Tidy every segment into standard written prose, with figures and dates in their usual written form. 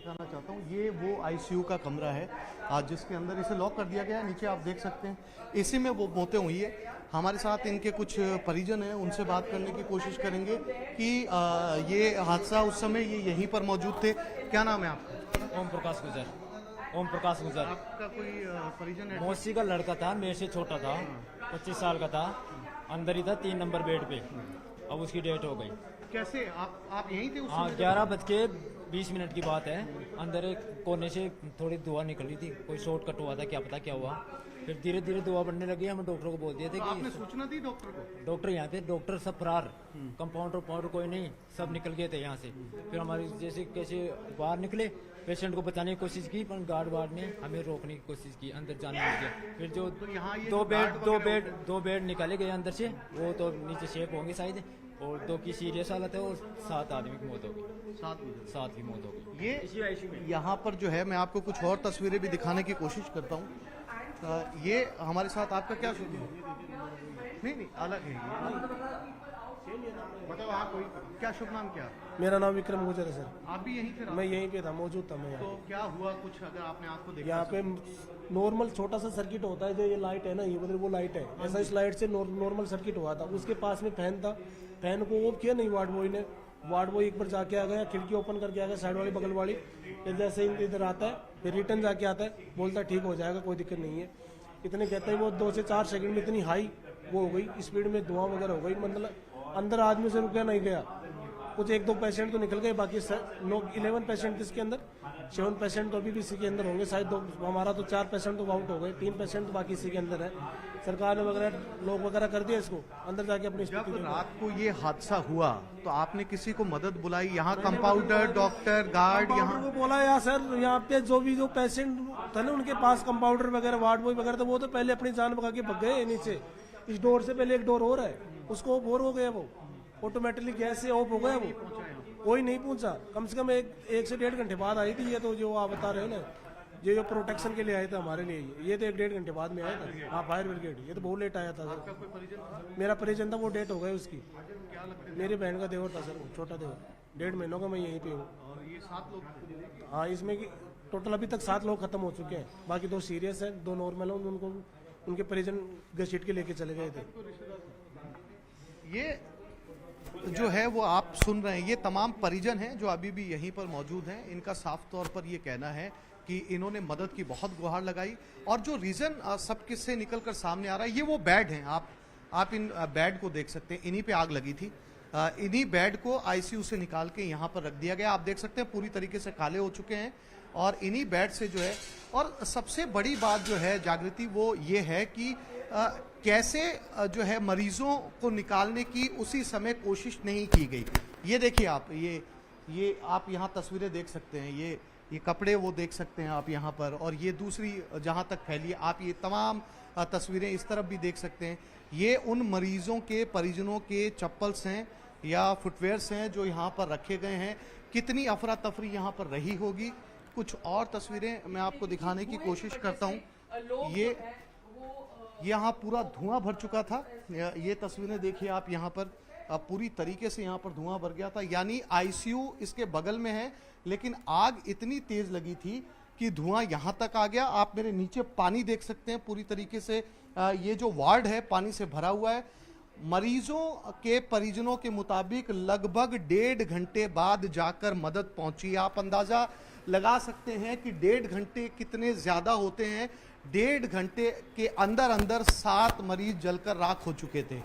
दिखाना चाहता हूँ। ये वो आईसीयू का कमरा है जिसके अंदर इसे लॉक कर दिया गया है। नीचे आप देख सकते हैं इसी में वो मौतें हुई है। हमारे साथ इनके कुछ परिजन हैं, उनसे बात करने की कोशिश करेंगे कि ये हादसा उस समय ये यहीं पर मौजूद थे। क्या नाम है आपका? ओम प्रकाश गुजर। ओम प्रकाश गुजर। आपका कोई परिजन है? मौसी का लड़का था, मेरे से छोटा था, 25 साल का था, अंदर ही था 3 नंबर बेड पे। अब उसकी डेथ हो गई। कैसे आप यहीं थे उस हाँ, समय? 11:20 की बात है। अंदर एक कोने से थोड़ी धुआं निकली थी, कोई शॉर्टकट हुआ था, क्या पता क्या हुआ। फिर धीरे धीरे धुआं बढ़ने लगी। हम डॉक्टर को बोल दिए थे तो कि आपने सूचना दी डॉक्टर को? डॉक्टर यहाँ थे, डॉक्टर सब फरार, कंपाउंडर कोई नहीं, सब निकल गए थे यहाँ से। फिर हमारी जैसे कैसे बाहर निकले, पेशेंट को बचाने की कोशिश की, पर गार्ड ने हमें रोकने की कोशिश की, अंदर जाने नहीं दिया। फिर जो तो यहाँ ये दो बेड निकाले गए अंदर से, वो तो नीचे शेप होंगे शायद, और 2 की सीरियस हालत है, और 7 आदमी की मौत हो गई। 7 की मौत हो गई। ये यहाँ पर जो है, मैं आपको कुछ और तस्वीरें भी दिखाने की कोशिश करता हूँ। ये हमारे साथ आपका क्या शुभ नाम? नहीं अलग है ये। बताओ आप कोई क्या शुभ नाम क्या? मेरा नाम विक्रम गुजर है सर। आप भी यहीं थे? मैं यहीं पे था, मौजूद था मैं यहाँ। तो क्या हुआ कुछ, अगर आपने आंख को देखा? यहाँ पे नॉर्मल छोटा सा सर्किट होता है, जो ये लाइट है ना, ये मतलब वो लाइट है, ऐसा इस लाइट से नॉर्मल सर्किट हुआ था। उसके पास में फैन था, फैन को ऑफ किया नहीं वार्ड बॉय ने। वार्ड बॉय एक बार जाके आ गया, खिड़की ओपन करके आ गया, साइड वाली बगल वाली, जैसे इधर आता है, फिर रिटर्न जाके आता है, बोलता है ठीक हो जाएगा, कोई दिक्कत नहीं है। इतने कहते हैं वो 2 से 4 सेकंड में इतनी हाई वो हो गई, स्पीड में धुआं वगैरह हो गई, मतलब अंदर आदमी से रुका नहीं गया। कुछ 1-2 पेशेंट तो निकल गए, बाकी 11 पेशेंट किसके अंदर, 7 पेशेंट तो अभी भी इसी के अंदर होंगे शायद। हमारा तो 4 पेशेंट तो आउट हो गए, 3 पेशेंट तो बाकी इसी के अंदर है। सरकार ने वगैरह लोग वगैरह कर दिया इसको, अंदर जाके अपनी जब रात को ये हादसा हुआ तो आपने किसी को मदद बुलाई? यहाँ कंपाउंडर, डॉक्टर, गार्ड यहाँ को बोला यार सर, यहाँ पे जो पेशेंट था ना, उनके पास कंपाउंडर वगैरह, वार्ड बॉय वगैरह, तो वो तो पहले अपनी जान बचा के भग गए नीचे। इस डोर से पहले एक डोर और है, उसको बोर हो गया, वो ऑटोमेटिकली गैस से ऑफ हो गया, वो कोई नहीं पूछा। कम से कम 1 से 1.5 घंटे बाद आई थी ये, तो जो आप बता रहे हो ना, ये जो प्रोटेक्शन के लिए आए थे हमारे लिए, ये तो 1-1.5 घंटे बाद में आया था। हाँ, फायर ब्रिगेड, ये तो बहुत लेट आया था सर। मेरा परिजन था, वो डेथ हो गई उसकी। मेरी बहन का देवर था सर, छोटा देवर। 1.5 महीनों का मैं यहीं पे हूँ। ये 7 लोग? हाँ, इसमें टोटल अभी तक 7 लोग खत्म हो चुके हैं, बाकी 2 सीरियस हैं, 2 नॉर्मल हैं। उनको उनके परिजन घसीट के लेके चले गए थे। ये जो है वो आप सुन रहे हैं, ये तमाम परिजन हैं जो अभी भी यहीं पर मौजूद हैं। इनका साफ तौर पर ये कहना है कि इन्होंने मदद की बहुत गुहार लगाई, और जो रीज़न सब किससे निकल कर सामने आ रहा है, ये वो बेड हैं। आप इन बेड को देख सकते हैं, इन्हीं पे आग लगी थी। इन्हीं बेड को आईसीयू से निकाल के यहाँ पर रख दिया गया। आप देख सकते हैं पूरी तरीके से काले हो चुके हैं, और इन्हीं बेड से जो है, और सबसे बड़ी बात जो है जागृति, वो ये है कि कैसे जो है मरीजों को निकालने की उसी समय कोशिश नहीं की गई। ये देखिए आप, ये आप यहाँ तस्वीरें देख सकते हैं, ये कपड़े वो देख सकते हैं आप यहाँ पर, और ये दूसरी जहाँ तक फैली है, आप ये तमाम तस्वीरें इस तरफ भी देख सकते हैं। ये उन मरीजों के परिजनों के चप्पल्स हैं या फुटवेयर्स हैं जो यहाँ पर रखे गए हैं। कितनी अफरा तफरी यहाँ पर रही होगी। कुछ और तस्वीरें मैं आपको दिखाने की कोशिश करता हूँ। ये यहाँ पूरा धुआं भर चुका था। ये तस्वीरें देखिए आप यहाँ पर, पूरी तरीके से यहाँ पर धुआं भर गया था, यानी आईसीयू इसके बगल में है, लेकिन आग इतनी तेज लगी थी कि धुआं यहाँ तक आ गया। आप मेरे नीचे पानी देख सकते हैं, पूरी तरीके से ये जो वार्ड है पानी से भरा हुआ है। मरीजों के परिजनों के मुताबिक लगभग 1.5 घंटे बाद जाकर मदद पहुंची। आप अंदाजा लगा सकते हैं कि 1.5 घंटे कितने ज्यादा होते हैं। 1.5 घंटे के अंदर अंदर 7 मरीज जलकर राख हो चुके थे।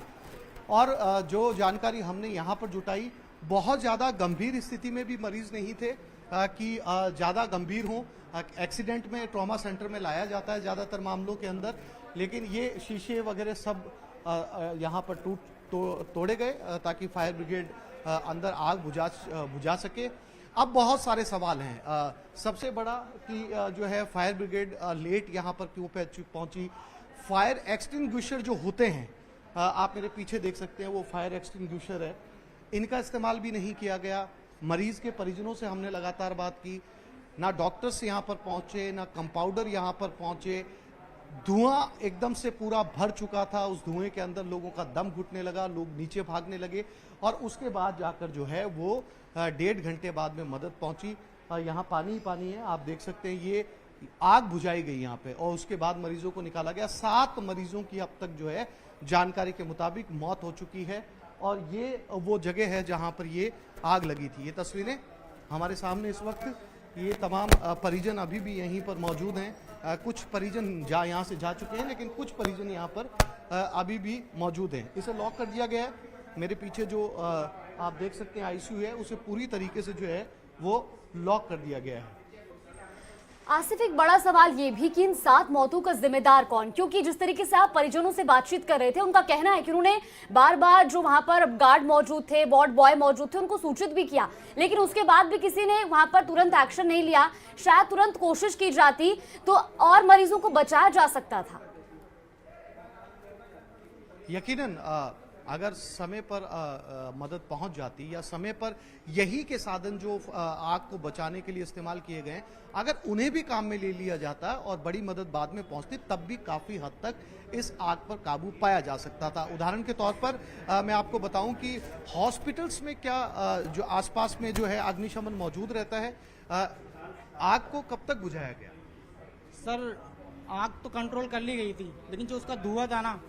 और जो जानकारी हमने यहाँ पर जुटाई, बहुत ज़्यादा गंभीर स्थिति में भी मरीज नहीं थे कि ज़्यादा गंभीर हों। एक्सीडेंट में ट्रॉमा सेंटर में लाया जाता है ज़्यादातर मामलों के अंदर, लेकिन ये शीशे वगैरह सब यहाँ पर तोड़े गए ताकि फायर ब्रिगेड अंदर आग बुझा सके। अब बहुत सारे सवाल हैं। सबसे बड़ा कि जो है फायर ब्रिगेड लेट यहाँ पर क्यों पहुंची। फायर एक्सटिंग्विशर जो होते हैं, आप मेरे पीछे देख सकते हैं, वो फायर एक्सटिंग्विशर है, इनका इस्तेमाल भी नहीं किया गया। मरीज के परिजनों से हमने लगातार बात की, ना डॉक्टर्स यहाँ पर पहुंचे, ना कंपाउंडर यहाँ पर पहुंचे। धुआं एकदम से पूरा भर चुका था, उस धुएं के अंदर लोगों का दम घुटने लगा, लोग नीचे भागने लगे, और उसके बाद जाकर जो है वो 1.5 घंटे बाद में मदद पहुंची। यहाँ पानी ही पानी है। आप देख सकते हैं ये आग बुझाई गई यहाँ पे और उसके बाद मरीजों को निकाला गया। 7 मरीजों की अब तक जो है जानकारी के मुताबिक मौत हो चुकी है और ये वो जगह है जहाँ पर ये आग लगी थी। ये तस्वीरें हमारे सामने इस वक्त, ये तमाम परिजन अभी भी यहीं पर मौजूद हैं। कुछ परिजन यहाँ से जा चुके हैं, लेकिन कुछ परिजन यहाँ पर अभी भी मौजूद हैं। इसे लॉक कर दिया गया है। मेरे पीछे जो आप देख सकते हैं आईसीयू है, उसे पूरी तरीके से जो है वो लॉक कर दिया गया है। आसिफ, एक बड़ा सवाल ये भी कि इन 7 मौतों का जिम्मेदार कौन? क्योंकि जिस तरीके से आप परिजनों से बातचीत कर रहे थे, उनका कहना है कि उन्होंने बार बार जो वहां पर गार्ड मौजूद थे, वार्ड बॉय मौजूद थे, उनको सूचित भी किया, लेकिन उसके बाद भी किसी ने वहां पर तुरंत एक्शन नहीं लिया। शायद तुरंत कोशिश की जाती तो और मरीजों को बचाया जा सकता था। यकीनन अगर समय पर मदद पहुंच जाती या समय पर यही के साधन जो आग को बचाने के लिए इस्तेमाल किए गए, अगर उन्हें भी काम में ले लिया जाता और बड़ी मदद बाद में पहुंचती, तब भी काफी हद तक इस आग पर काबू पाया जा सकता था। उदाहरण के तौर पर मैं आपको बताऊं कि हॉस्पिटल्स में क्या जो आसपास में जो है अग्निशमन मौजूद रहता है, आग को कब तक बुझाया गया? सर, आग तो कंट्रोल कर ली गई थी, लेकिन जो उसका धुआं था ना,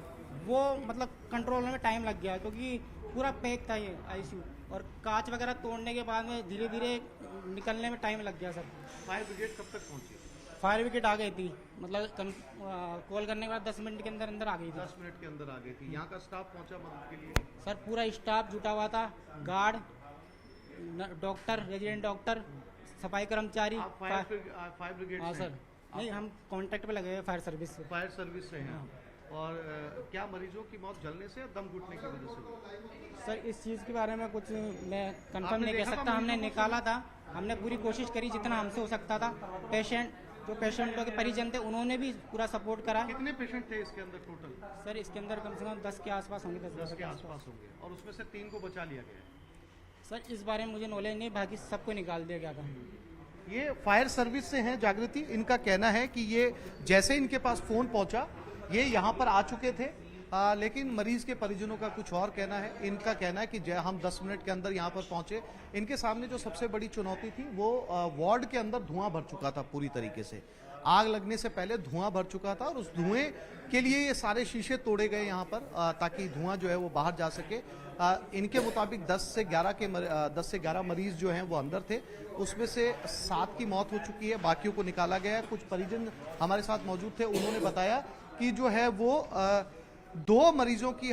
वो मतलब कंट्रोल में टाइम लग गया, क्योंकि पूरा पैक था ये आईसीयू, और कांच वगैरह तोड़ने के बाद में धीरे धीरे निकलने में टाइम लग गया सर। फायर ब्रिगेड कब तक पहुंची? फायर ब्रिगेड आ गई थी, मतलब कॉल करने के बाद 10 मिनट के अंदर अंदर आ गई थी। 10 मिनट के अंदर आ गई थी। यहाँ का स्टाफ पहुंचा मदद के लिए? सर, पूरा स्टाफ जुटा हुआ था, गार्ड, डॉक्टर, रेजिडेंट डॉक्टर, सफाई कर्मचारी। Fire brigade? हाँ सर, नहीं, हम कॉन्ट्रैक्ट पे लगे हुए फायर सर्विस से। फायर सर्विस से हैं। और क्या मरीजों की मौत जलने से या दम घुटने की वजह से हुई? सर, इस चीज़ के बारे में कुछ मैं कंफर्म नहीं कह सकता। हमने निकाला था, हमने पूरी कोशिश करी जितना हमसे हो सकता था। जो पेशेंटों के परिजन थे, उन्होंने भी पूरा सपोर्ट करा। कितने पेशेंट थे इसके अंदर टोटल? सर, इसके अंदर कम से कम 10 के आसपास होंगे। 10 के आसपास होंगे और उसमें से 3 को बचा लिया गया। सर, इस बारे में मुझे नॉलेज नहीं, बाकी सबको निकाल दिया गया था। ये फायर सर्विस से हैं जागृति। इनका कहना है कि ये जैसे इनके पास फोन पहुंचा, ये यहाँ पर आ चुके थे, लेकिन मरीज के परिजनों का कुछ और कहना है। इनका कहना है कि हम 10 मिनट के अंदर यहाँ पर पहुंचे। इनके सामने जो सबसे बड़ी चुनौती थी वो वार्ड के अंदर धुआं भर चुका था पूरी तरीके से। आग लगने से पहले धुआं भर चुका था और उस धुएं के लिए ये सारे शीशे तोड़े गए यहाँ पर, ताकि धुआं जो है वो बाहर जा सके। इनके मुताबिक 10 से 11 मरीज जो हैं वो अंदर थे, उसमें से 7 की मौत हो चुकी है, बाकियों को निकाला गया है। कुछ परिजन हमारे साथ मौजूद थे, उन्होंने बताया कि जो है वो 2 मरीजों की